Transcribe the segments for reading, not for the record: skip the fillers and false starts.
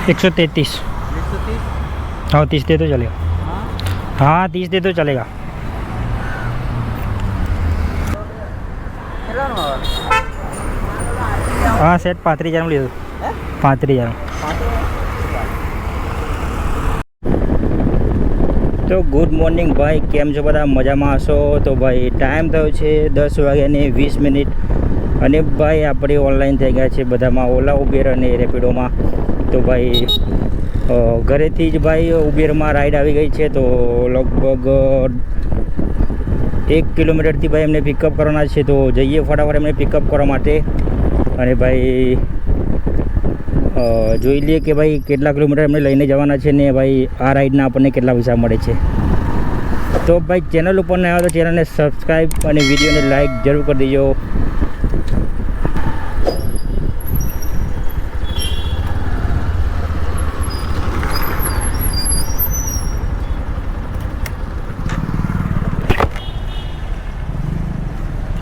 133। 130। हाँ 30 दे तो चलेगा। हाँ 30 दे तो चलेगा। हाँ सेट 35,000 લીધું 35,000। તો ગુડ મોર્નિંગ ભાઈ, કેમ છો બધા? મજામાં હશો? તો ભાઈ ટાઈમ થયો છે 10:20 અને ભાઈ આપણે ઓનલાઈન થઈ ગયા છે બધામાં, ઓલા ઉબેર અને રેપિડોમાં। તો ભાઈ ઘરેથી જ ભાઈ ઉબેરમાં રાઈડ આવી ગઈ છે, તો લગભગ 1 કિલોમીટરથી ભાઈ એમને પિકઅપ કરવાના છે। તો જઈએ ફટાફટ એમને પિકઅપ કરવા માટે અને ભાઈ જોઈ લઈએ કે ભાઈ કેટલા કિલોમીટર એમને લઈને જવાના છે ને ભાઈ આ રાઈડના આપણને કેટલા પૈસા મળે છે। તો ભાઈ ચેનલ ઉપર ન આવ્યો તો ચેનલને સબસ્ક્રાઈબ અને વિડીયોને લાઈક જરૂર કરી દેજો।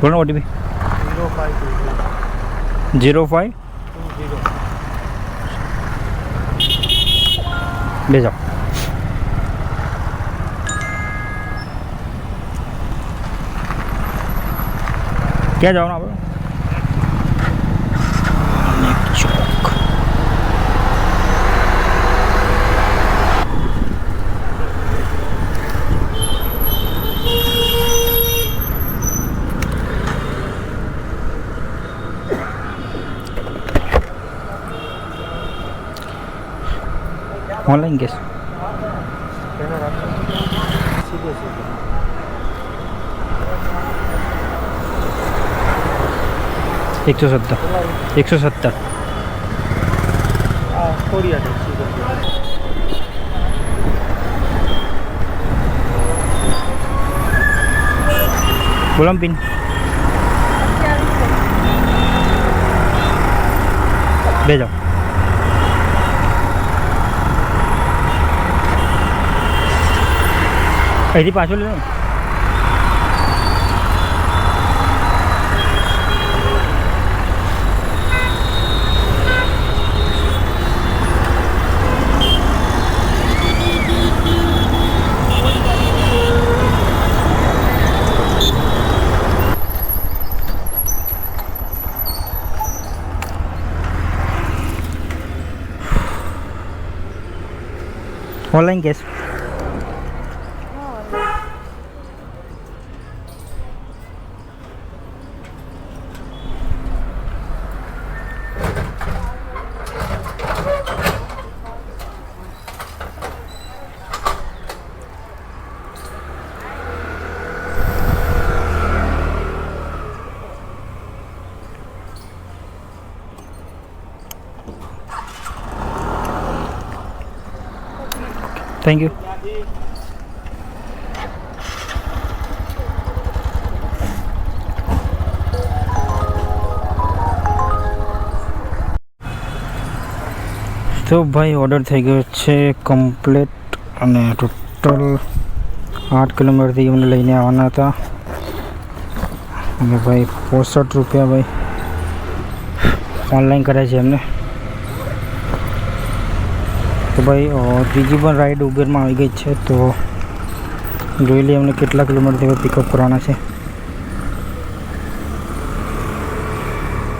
बोलो OTP 0520 ले जाओ। क्या जाओ ना आप चौक। ऑनलाइन कैश 170 बोलो पिन ले जाओ। અહીંથી પાછો લે ऑनलाइन कैश थैंक यू। તો ભાઈ ઓર્ડર થઈ ગયો છે કમ્પ્લીટ અને ટોટલ 8 કિલોમીટરથી અમને લઈને આવવાના હતા અને ભાઈ 65 રૂપિયા ભાઈ ઓનલાઈન કર્યા છે એમને। તો ભાઈ ત્રીજી પણ રાઈડ ઉબેરમાં આવી ગઈ છે, તો જોઈ લઈએ અમને કેટલા કિલોમીટરથી પિકઅપ કરવાના છે।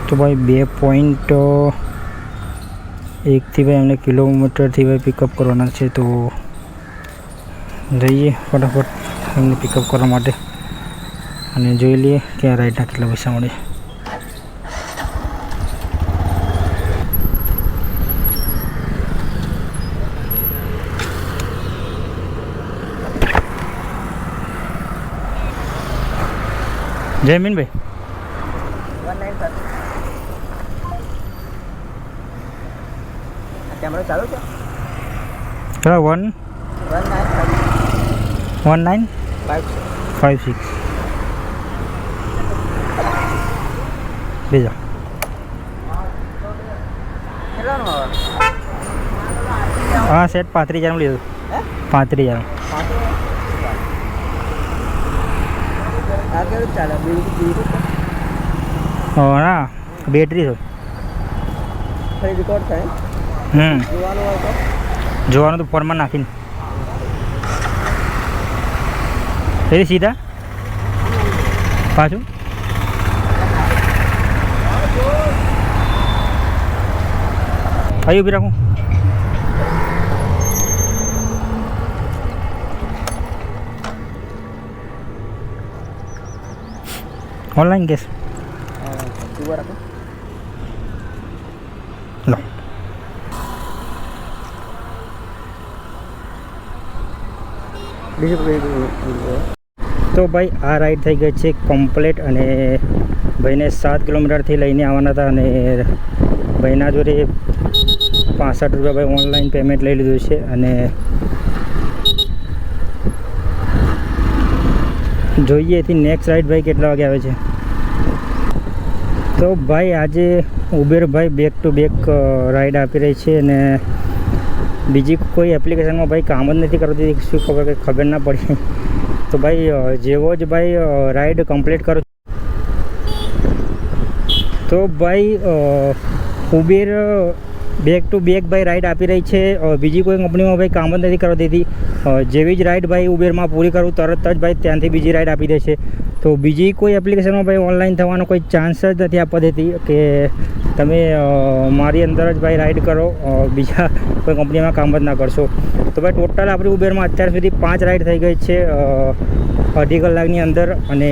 તો ભાઈ 2.1 થી ભાઈ અમને કિલોમીટરથી ભાઈ પિકઅપ કરવાના છે, તો જઈએ ફટાફટ એમને પિકઅપ કરવા માટે અને જોઈ લઈએ કે આ રાઈડના કેટલા પૈસા મળે। जयमीन भाई 1930 कैमरा चालू છે? 1956 ले जाओ। हाँ सेट 35,000 લીધું 35,000। ना बैटरी तो रिकॉर्ड था જોવાનું હોય તો જોવાનું તો ફોનમાં નાખીને એ સીધા પાછું અહીં ઊભી રાખું ઓનલાઈન કેસ ઉભા રાખો લો તો ભાઈ આ રાઈડ થઈ ગઈ છે કમ્પ્લીટ અને ભાઈને 7 કિલોમીટરથી લઈને આવવાના હતા અને ભાઈના જોડે 65 રૂપિયા ભાઈ ઓનલાઈન પેમેન્ટ લઈ લીધું છે અને જોઈએ એથી નેક્સ્ટ રાઈડ ભાઈ કેટલા વાગે આવે છે તો ભાઈ આજે ઉબેર ભાઈ બેક ટુ બેક રાઈડ આપી રહી છે અને બીજી કોઈ એપ્લિકેશનમાં ભાઈ કામ જ નથી કરતી શું ખબર ના પડી તો ભાઈ જેવો જ ભાઈ રાઈડ કમ્પ્લીટ કરું તો ભાઈ ઉબેર બેક ટુ બેક ભાઈ રાઈડ આપી રહી છે બીજી કોઈ કંપનીમાં ભાઈ કામ જ નથી કરવા દેતી જેવી જ રાઈડ ભાઈ ઉબેરમાં પૂરી કરું તરત જ ભાઈ ત્યાંથી બીજી રાઈડ આપી દે છે તો બીજી કોઈ એપ્લિકેશનમાં ભાઈ ઓનલાઈન થવાનો કોઈ ચાન્સ જ નથી આપવા દેતી કે તમે મારી અંદર જ ભાઈ રાઈડ કરો બીજા કોઈ કંપનીમાં કામ જ ના કરશો તો ભાઈ ટોટલ આપણી ઉબેરમાં અત્યાર સુધી 5 રાઈડ થઈ ગઈ છે 2.5 કલાકની અંદર અને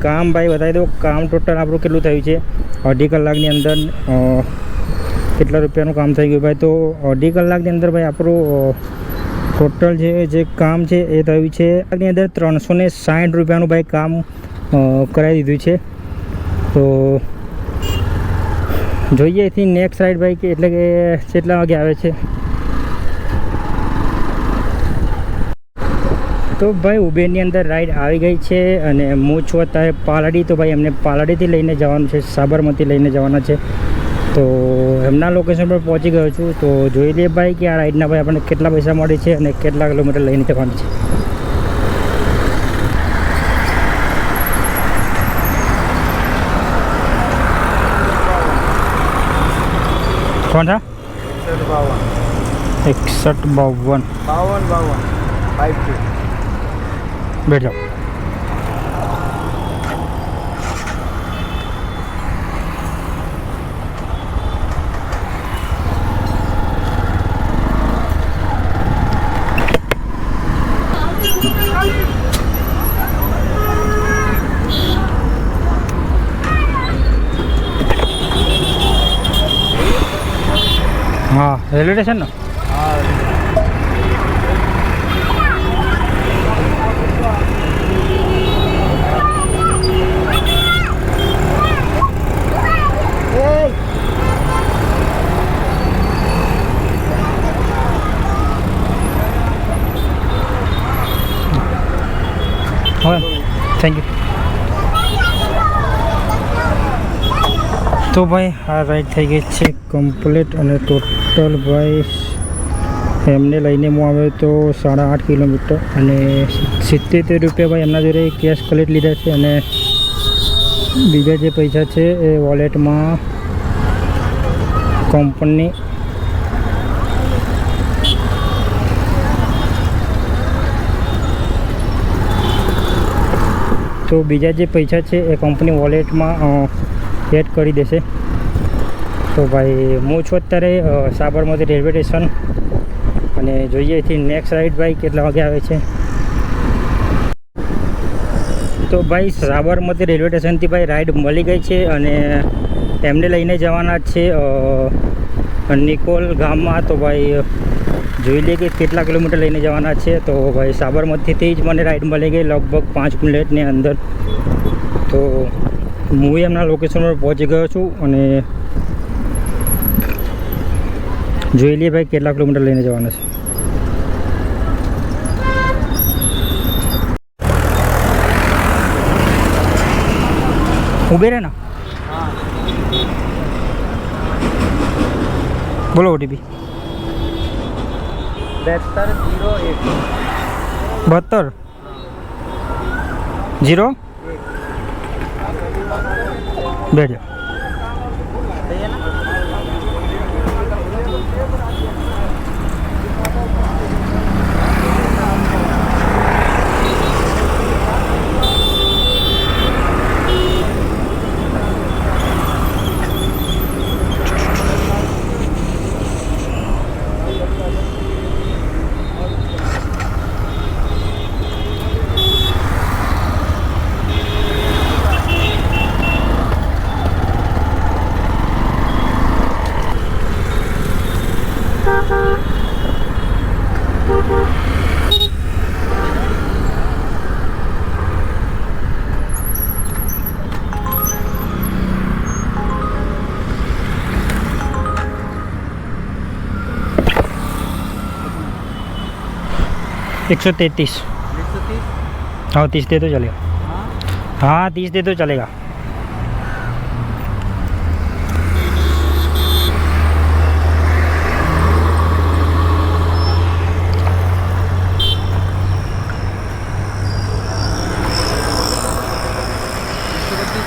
કામ ભાઈ બતાવી દો કામ ટોટલ આપણું કેટલું થયું છે 2.5 કલાકની અંદર કેટલા રૂપિયાનું કામ થઈ ગયું ભાઈ તો 2.5 કલાકની અંદર ભાઈ આપણું ટોટલ જે કામ છે એ થયું છે એની અંદર 360 રૂપિયાનું ભાઈ કામ કરાવી દીધું છે તો જોઈએ એથી નેક્સ્ટ રાઈડ ભાઈ કે એટલે કે કેટલા વાગે આવે છે તો ભાઈ ઉબેરની અંદર રાઈડ આવી ગઈ છે અને હું છું અત્યારે પાલડી તો ભાઈ એમને પાલડીથી લઈને જવાનું છે સાબરમતી લઈને જવાના છે તો એમના લોકેશન પર પહોંચી ગયો છું તો જોઈ લઈએ ભાઈ કે આ રાઈડના ભાઈ આપણને કેટલા પૈસા મળે છે અને કેટલા કિલોમીટર લઈને જવાનું છે કોણ था 6152 बैठ जाओ हाँ रेलवे स्टेशन ना हाँ थैंक यू तो भाई आ राइड થઈ ગઈ છે કમ્પ્લીટ અને ટોટલ ભાઈ એમને લઈને હું આવ્યો તો 8.5 કિલોમીટર અને 77 રૂપિયા ભાઈ એમના જોડે કેશ કલેક્ટ લીધા છે અને બીજા જે પૈસા છે એ વોલેટમાં કંપની તો બીજા જે પૈસા છે એ કંપની વોલેટમાં એડ કરી દેશે તો ભાઈ હું છું અત્યારે સાબરમતી રેલવે સ્ટેશન અને જોઈએ એથી નેક્સ્ટ રાઈડ ભાઈ કેટલા વાગે આવે છે તો ભાઈ સાબરમતી રેલવે સ્ટેશનથી ભાઈ રાઈડ મળી ગઈ છે અને એમને લઈને જવાના છે નિકોલ ગામમાં તો ભાઈ જોઈ લઈએ કે કેટલા કિલોમીટર લઈને જવાના છે તો ભાઈ સાબરમતીથી જ મને રાઈડ મળી ગઈ લગભગ 5 મિનિટની અંદર તો હું એમના લોકેશન પર પહોંચી ગયો છું અને જોઈ લઈએ ભાઈ કેટલા કિલોમીટર લઈને જવાના છે ઉભે રહે ના બોલો OTP 72 0 बैठ जाओ 133। 130। हाँ 30 दे तो चलेगा। हाँ हाँ 30 दे तो चलेगा।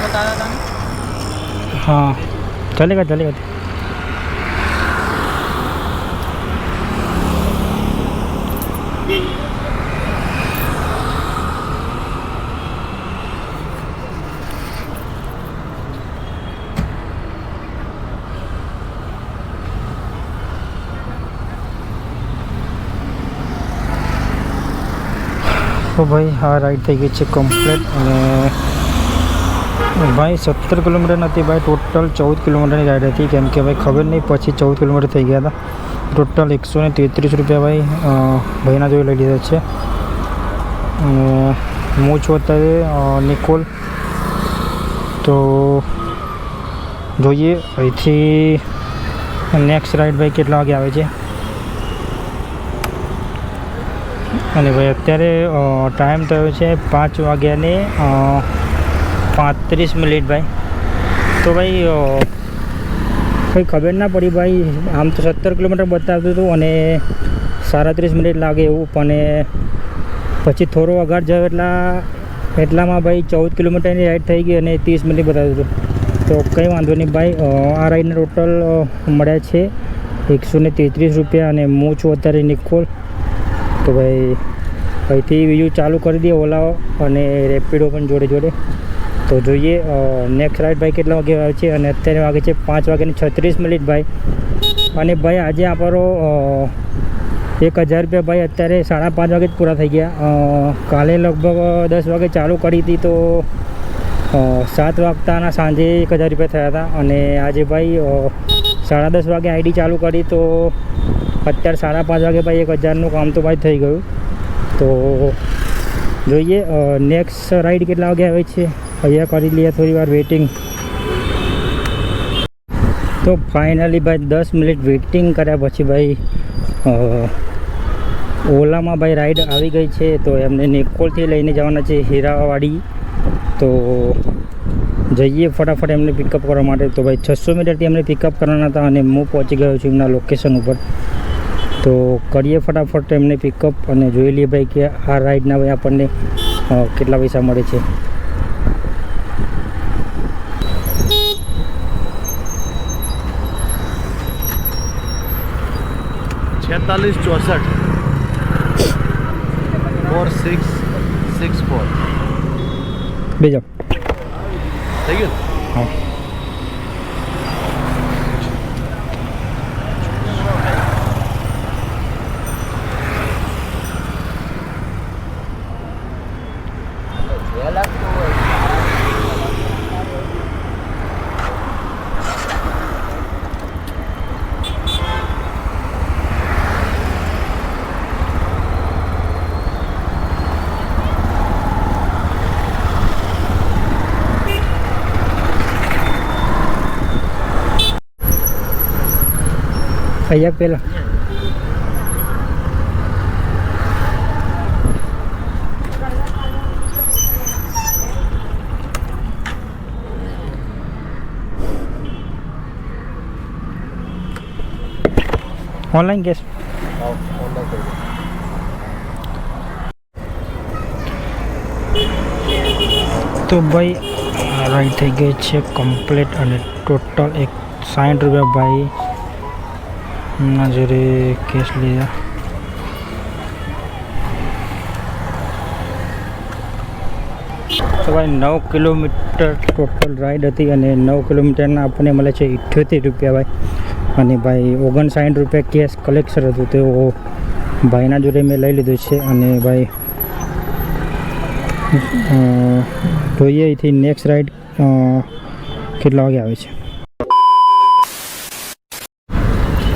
बताया था ना। हाँ चलेगा चलेगा। તો ભાઈ આ રાઈડ થઈ ગઈ છે કમ્પ્લીટ અને ભાઈ 17 કિલોમીટર નથી ભાઈ, ટોટલ 14 કિલોમીટરની રાઈડ હતી, કેમ કે ભાઈ ખબર નહીં પછી 14 કિલોમીટર થઈ ગયા હતા. ટોટલ 133 રૂપિયા ભાઈ ભાઈના જોઈ લઈ લીધા છે. હું છું અત્યારે નિકોલ. તો જોઈએ અહીંથી નેક્સ્ટ રાઈડ ભાઈ કેટલા વાગે આવે છે. અને ભાઈ અત્યારે ટાઈમ થયો છે 5 વાગ્યાને 35 મિનિટ ભાઈ. તો ભાઈ કંઈ ખબર ના પડી ભાઈ, આમ તો 17 કિલોમીટર બતાવતું હતું અને 37 મિનિટ લાગે એવું, પણ પછી થોડો આગળ જાવ એટલામાં ભાઈ 14 કિલોમીટરની રાઈડ થઈ ગઈ અને 30 મિનિટ બતાવતું હતું. તો કંઈ વાંધો નહીં ભાઈ, આ રાઈડના ટોટલ મળ્યા છે 133 રૂપિયા અને હું છું અત્યારે નિકોલ. તો ભાઈ અહીંથી બીજું ચાલુ કરી દઈએ ઓલા અને રેપિડો પણ જોડે જોડે. તો જોઈએ નેક્સ્ટ રાઈડ ભાઈ કેટલા વાગે આવે છે. અને અત્યારે વાગે છે 5 વાગ્યાની 36 મિનિટ ભાઈ. અને ભાઈ આજે આપણો 1000 રૂપિયા ભાઈ અત્યારે 5:30 વાગે જ પૂરા થઈ ગયા. કાલે લગભગ 10 વાગે ચાલુ કરી હતી તો 7 વાગતાના સાંજે 1000 રૂપિયા થયા હતા. અને આજે ભાઈ 10:30 વાગે આઈડી ચાલુ કરી તો અત્યારે 5:30 વાગે ભાઈ 1000નું કામ તો ભાઈ થઈ ગયું. તો જોઈએ નેક્સ્ટ રાઈડ કેટલા વાગે આવે છે. અહીંયા કરી લઈએ થોડી વાર વેઇટિંગ. તો ફાઇનલી ભાઈ 10 મિનિટ વેઇટિંગ કર્યા પછી ભાઈ ઓલામાં ભાઈ રાઈડ આવી ગઈ છે. તો એમને નિકોલથી લઈને જવાના છે હીરાવાડી. તો જઈએ ફટાફટ એમને પિકઅપ કરવા માટે. તો ભાઈ 600 મીટરથી એમને પિકઅપ કરવાના હતા અને હું પહોંચી ગયો છું એમના લોકેશન ઉપર. તો કરીએ ફટાફટ એમને પિકઅપ અને જોઈ લઈએ ભાઈ કે આ રાઈડના ભાઈ આપણને કેટલા પૈસા મળે છે. ₹46 64 4664 બે જાઓ. થઈ ગયું. હા અહીંયા પહેલાં ઓનલાઈન કેશ. તો ભાઈ રાઈડ થઈ ગઈ છે કમ્પ્લીટ અને ટોટલ 60 રૂપિયા ભાઈ ના જોડે કેશ લીધા. તો ભાઈ 9 કિલોમીટર ટોટલ રાઈડ હતી અને 9 કિલોમીટરના આપણને મળે છે 78 રૂપિયા ભાઈ. અને ભાઈ 59 રૂપિયા કેશ કલેક્શન હતું તો ભાઈના જોડે મેં લઈ લીધું છે. અને ભાઈ જોઈએ અહીંથી નેક્સ્ટ રાઈડ કેટલા વાગે આવે છે.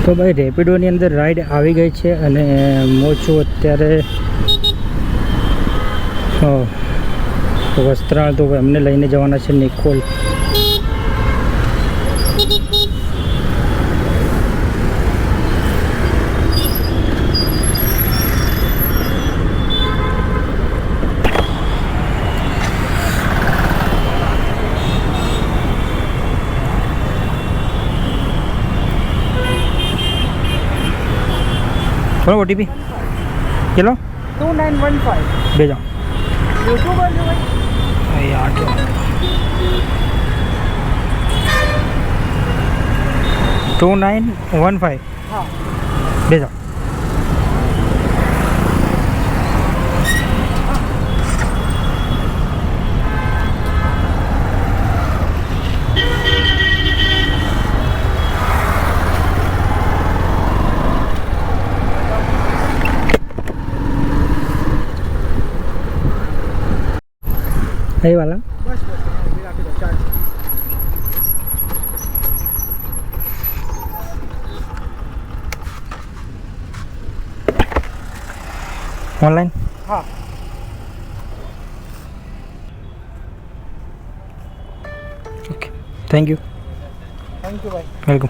તો ભાઈ રેપિડોની અંદર રાઈડ આવી ગઈ છે અને હું છું અત્યારે વસ્ત્રાલ. તો એમને લઈને જવાના છે નિકોલ. બોલો OTP ચલો 2915 भेजो यूट्यूबर जो भाई यार 2915 हाँ भेजो यही वाला बस बस अभी आके दो चार्ज ऑनलाइन हाँ okay thank you thank you भाई वेलकम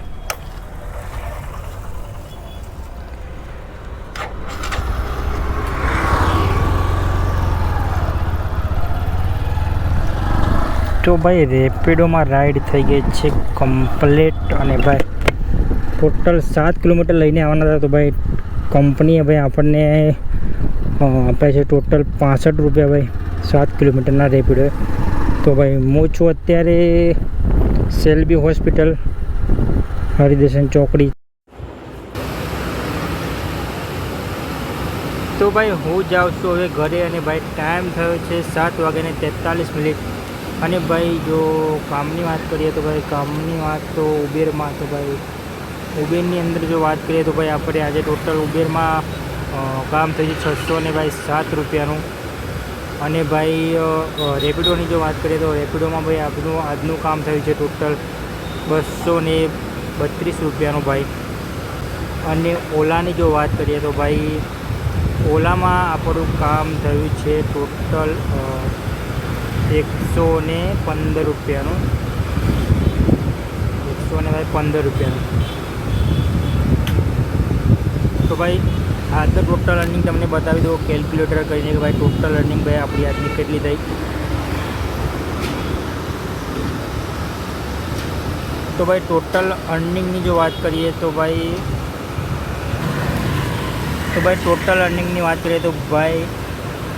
તો ભાઈ રેપિડોમાં રાઈડ થઈ ગઈ છે કમ્પ્લીટ અને ભાઈ ટોટલ 7 કિલોમીટર લઈને આવવાના હતા તો ભાઈ કંપનીએ ભાઈ આપણને આપે છે ટોટલ 65 રૂપિયા ભાઈ 7 કિલોમીટરના રેપિડો તો ભાઈ હું છું અત્યારે સેલ્બી હોસ્પિટલ હરિદર્શન ચોકડી તો ભાઈ હું જાઉં છું હવે ઘરે અને ભાઈ ટાઈમ થયો છે 7:43 અને ભાઈ જો કામની વાત કરીએ તો ભાઈ કામની વાત તો ઉબેરમાં તો ભાઈ ઉબેરની અંદર જો વાત કરીએ તો ભાઈ આપણે આજે ટોટલ ઉબેરમાં કામ થયું છે 600 ને ભાઈ 7 રૂપિયાનું અને ભાઈ રેપિડોની જો વાત કરીએ તો રેપિડોમાં ભાઈ આજનું કામ થયું છે ટોટલ 232 રૂપિયાનું ભાઈ અને ઓલાની જો વાત કરીએ તો ભાઈ ઓલામાં આપણું કામ થયું છે ટોટલ 115 રૂપિયાનું 115 રૂપિયાનું તો ભાઈ આજનું ટોટલ અર્નિંગ તમને બતાવી દો કેલ્ક્યુલેટર કરીને કે ભાઈ ટોટલ અર્નિંગ ભાઈ આપણી આજની કેટલી થઈ તો ભાઈ ટોટલ અર્નિંગની જો વાત કરીએ તો ભાઈ ટોટલ અર્નિંગની વાત કરીએ તો ભાઈ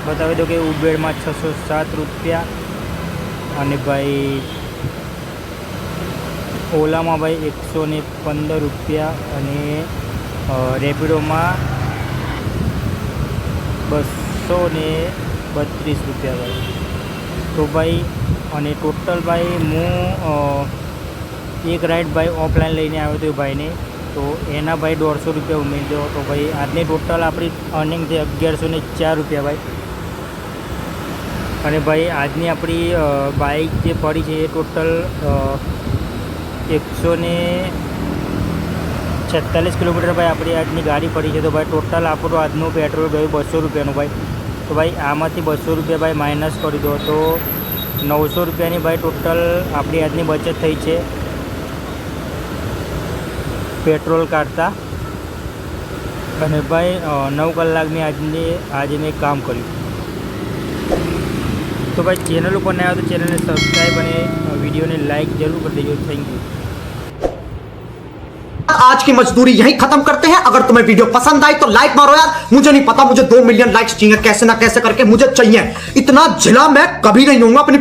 બતાવી દો કે ઉબેરમાં 607 રૂપિયા અને ભાઈ ઓલામાં ભાઈ 115 રૂપિયા અને રેપિડોમાં 232 રૂપિયા ભાઈ તો ભાઈ અને ટોટલ ભાઈ હું એક રાઈડ ભાઈ ઓફલાઈન લઈને આવ્યો હતો એ ભાઈને તો એના ભાઈ 150 રૂપિયા ઉમેરી દો તો ભાઈ આજની ટોટલ આપણી અર્નિંગ છે 1104 રૂપિયા ભાઈ અને ભાઈ આજની આપણી બાઇક જે પડી છે એ ટોટલ 146 કિલોમીટર ભાઈ આપણી આજની ગાડી પડી છે તો ભાઈ ટોટલ આપણું આજનું પેટ્રોલ ગયું 200 રૂપિયાનું ભાઈ તો ભાઈ આમાંથી 200 રૂપિયા ભાઈ માઇનસ કરી દો તો 900 રૂપિયાની ભાઈ ટોટલ આપણી આજની બચત થઈ છે પેટ્રોલ કાઢતા અને ભાઈ 9 કલાકની આજે મેં કામ કર્યું तो भाई चैनल पर नया हो तो चैनल ने सब्सक्राइब અને वीडियो ने लाइक जरूर कर दीजिए थैंक यू आज की मजदूरी यहीं खत्म करते हैं अगर तुम्हें वीडियो पसंद आई तो लाइक मारो यार मुझे नहीं पता मुझे 2 मिलियन लाइक्स चाहिए कैसे ना कैसे करके मुझे चाहिए इतना जिला मैं कभी नहीं होऊंगा अपनी